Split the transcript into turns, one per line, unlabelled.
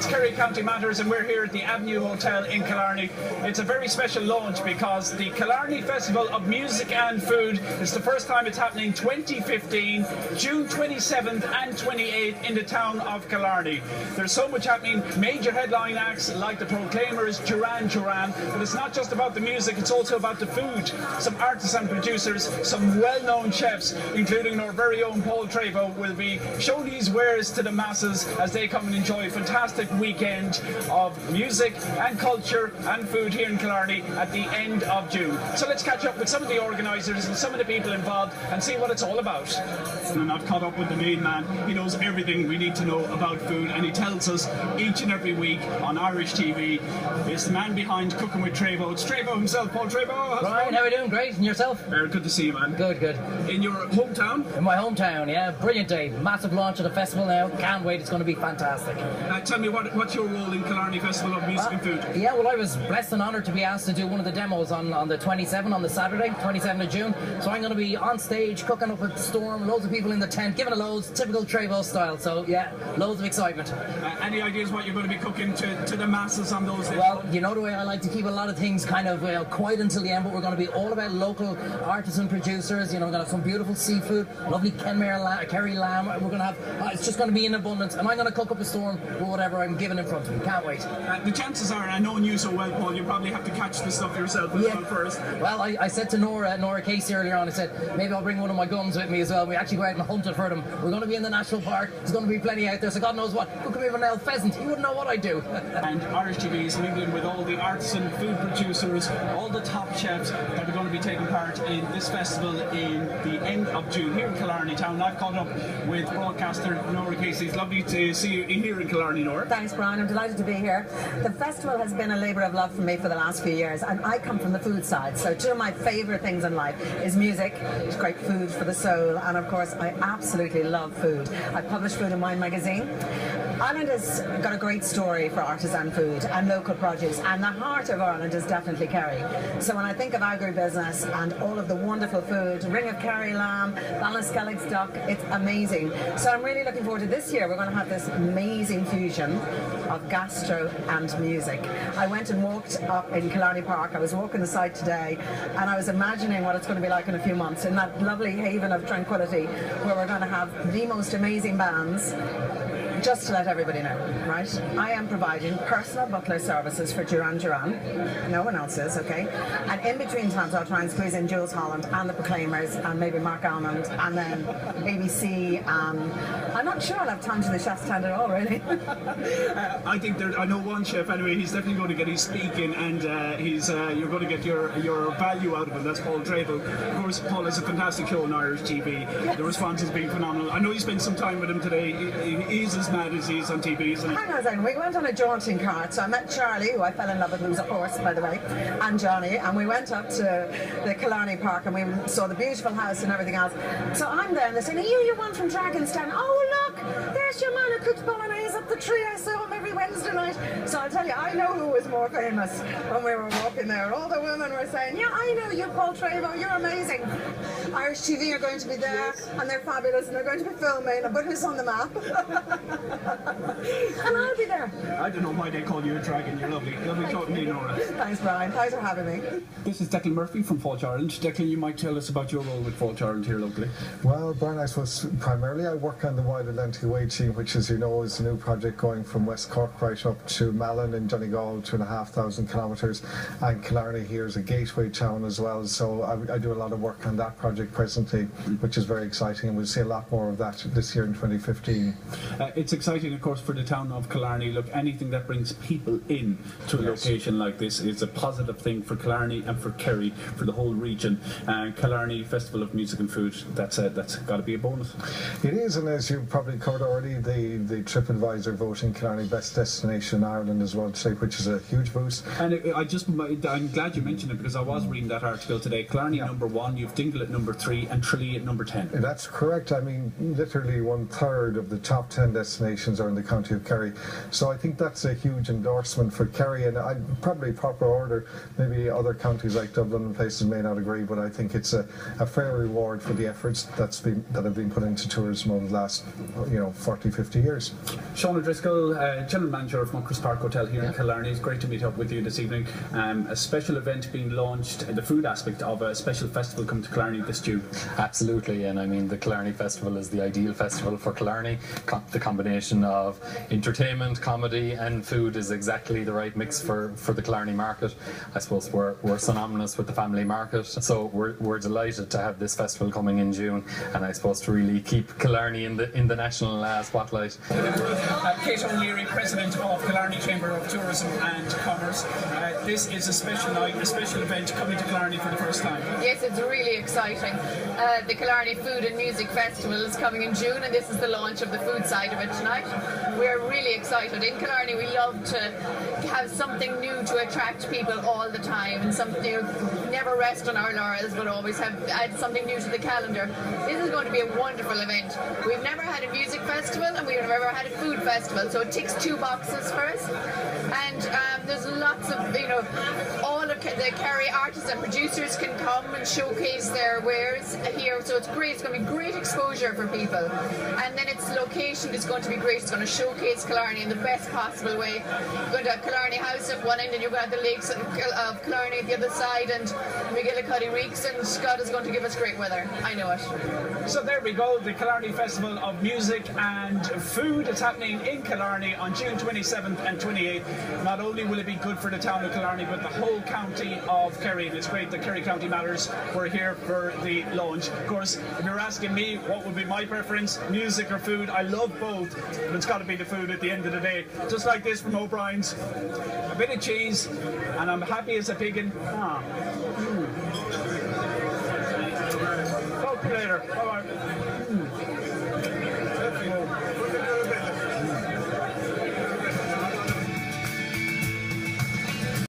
It's Kerry County Matters, and we're here at the Avenue Hotel in Killarney. It's a very special launch because the Killarney Festival of Music and Food is the first time it's happening 2015, June 27th and 28th in the town of Killarney. There's so much happening, major headline acts like the Proclaimers, Duran Duran, but it's not just about the music, it's also about the food. Some artisan producers, some well-known chefs, including our very own Paul Treyvaud, will be showing his wares to the masses as they come and enjoy a fantastic weekend of music and culture and food here in Killarney at the end of June. So let's catch up with some of the organisers and some of the people involved and see what it's all about. And I've caught up with the main man. He knows everything we need to know about food, and he tells us each and every week on Irish TV. It's the man behind Cooking with Treyvaud. It's Treyvaud himself, Paul Treyvaud.
Brian, how are you doing? Great. And yourself?
Very good to see you, man.
Good, good.
In your hometown?
In my hometown, yeah. Brilliant day. Massive launch of the festival now. Can't wait. It's going to be fantastic.
Tell me, what's your role in Killarney Festival of Music and Food?
Yeah, well, I was blessed and honoured to be asked to do one of the demos on the 27th, on the Saturday, 27th of June. So I'm going to be on stage, cooking up a storm, loads of people in the tent, giving it loads, typical Treyvaud style. So, yeah, loads of excitement.
Any ideas what you're going to be cooking to the masses on those days?
Well, you know the way I like to keep a lot of things kind of quiet until the end, but we're going to be all about local artisan producers. You know, we're going to have some beautiful seafood, lovely Kenmare Kerry lamb. We're going to have, it's just going to be in abundance, and I'm going to cook up a storm with whatever I'm given in front of me. Can't wait.
The chances are, I knowing you so well, Paul, you probably have to catch the stuff yourself as well first.
Well, I said to Nora Casey earlier on, I said, maybe I'll bring one of my guns with me as well. We actually go out and hunt it for them. We're going to be in the national park. There's going to be plenty out there, so God knows what. Who could be an old pheasant? You wouldn't know what I do.
And Irish TV is mingling with all the artisan food producers, all the top chefs that are going to be taking part in this festival in the end of June here in Killarney town. I've caught up with broadcaster Nora Casey. It's lovely to see you here in Killarney, Nora.
Thanks, Brian. I'm delighted to be here. The festival has been a labour of love for me for the last few years, and I come from the food side. So two of my favourite things in life is music, it's great food for the soul, and of course I absolutely love food. I publish Food and Wine magazine. Ireland has got a great story for artisan food and local produce, and the heart of Ireland is definitely Kerry. So when I think of agribusiness and all of the wonderful food, ring of Kerry lamb, Ballinskellig's duck, it's amazing. So I'm really looking forward to this year. We're going to have this amazing fusion of gastro and music. I went and walked up in Killarney Park. I was walking the site today, and I was imagining what it's going to be like in a few months in that lovely haven of tranquility where we're going to have the most amazing bands. Just to let everybody know, right? I am providing personal butler services for Duran Duran. No one else is, okay? And in between times, I'll try and squeeze in Jules Holland and the Proclaimers and maybe Mark Almond and then ABC. I'm not sure I'll have time to the chef's stand at all, really.
I think I know one chef anyway. He's definitely going to get his speaking, and you're going to get your value out of him. That's Paul Treyvaud. Of course, Paul has a fantastic show on Irish TV. Yes. The response has been phenomenal. I know you spent some time with him today. He's as mad as he is on TV, isn't he?
Hang on a second. We went on a jaunting cart, so I met Charlie, who I fell in love with, who's a horse, by the way, and Johnny, and we went up to the Killarney Park and we saw the beautiful house and everything else. So I'm there and they're saying, are you one from Dragonstown? Oh, look, there's your man who cooks bolognese up the tree. I saw him every Wednesday night. So I'll tell you, I know who was more famous when we were walking there. All the women were saying, yeah, I know you, Paul Treyvaud, you're amazing. Irish TV are going to be there, and they're fabulous, and they're going to be filming, but who's on the map? And I'll be there.
I don't know why they call you a dragon. You're lovely. Lovely talking to you, Nora.
Thanks, Brian. Thanks for having me.
This is Declan Murphy from Falch Ireland. Declan, you might tell us about your role with Falch Ireland here locally.
Well, Brian, I suppose primarily I work on the Wild Atlantic Way team, which, as you know, is a new project going from West Cork right up to Malin and Donegal, 2,500 kilometres, and Killarney here is a gateway town as well. So I do a lot of work on that project presently, which is very exciting, and we'll see a lot more of that this year in 2015.
It's exciting, of course, for the town of Killarney. Look, anything that brings people in to a location like this is a positive thing for Killarney and for Kerry, for the whole region. Killarney Festival of Music and Food, that's got to be a bonus.
It is, and as you probably covered already, the TripAdvisor voting Killarney Best Destination in Ireland as well today, which is a huge boost.
And I'm glad you mentioned it, because I was reading that article today. Killarney #1, you've Dingle at #2, 3 and Tralee at number 10.
That's correct. I mean, literally 1/3 of the top 10 destinations are in the county of Kerry. So I think that's a huge endorsement for Kerry, and I'd probably proper order. Maybe other counties like Dublin and places may not agree, but I think it's a fair reward for the efforts that have been put into tourism over the last 40, 50 years.
Sean O'Driscoll, General Manager of Muckers Park Hotel here in Killarney. It's great to meet up with you this evening. A special event being launched, the food aspect of a special festival coming to Killarney this June.
Absolutely, and I mean the Killarney Festival is the ideal festival for Killarney. The combination of entertainment, comedy and food is exactly the right mix for the Killarney market. I suppose we're synonymous with the family market, so we're delighted to have this festival coming in June, and I suppose to really keep Killarney in the national spotlight.
Kate O'Leary, President of Killarney Chamber of Tourism and Commerce. This is a special night, a special event coming to Killarney for the first time.
Yes, it's really exciting. The Killarney Food and Music Festival is coming in June, and this is the launch of the food side of it tonight. We're really excited. In Killarney, we love to have something new to attract people all the time, and never rest on our laurels, but always add something new to the calendar. This is going to be a wonderful event. We've never had a music festival, and we've never had a food festival, so it ticks 2 boxes for us. And there's lots of, all of the Kerry artists and producers can come and showcase their wares here, so it's great. It's going to be great exposure for people. And then its location is going to be great. It's going to showcase Killarney in the best possible way. You're going to have Killarney House at one end, and you're going to have the lakes of Killarney at the other side, and McGillicuddy Reeks, and God is going to give us great weather. I know it.
So there we go, the Killarney Festival of Music and Food. It's happening in Killarney on June 27th and 28th. Not only will it be good for the town of Killarney, but the whole county of Kerry. And it's great that Kerry County Matters were here for the launch. Of course, if you're asking me what would be my preference, music or food, I love both, but it's got to be the food at the end of the day. Just like this from O'Brien's, a bit of cheese, and I'm happy as a piggin. Talk to you later. Bye-bye.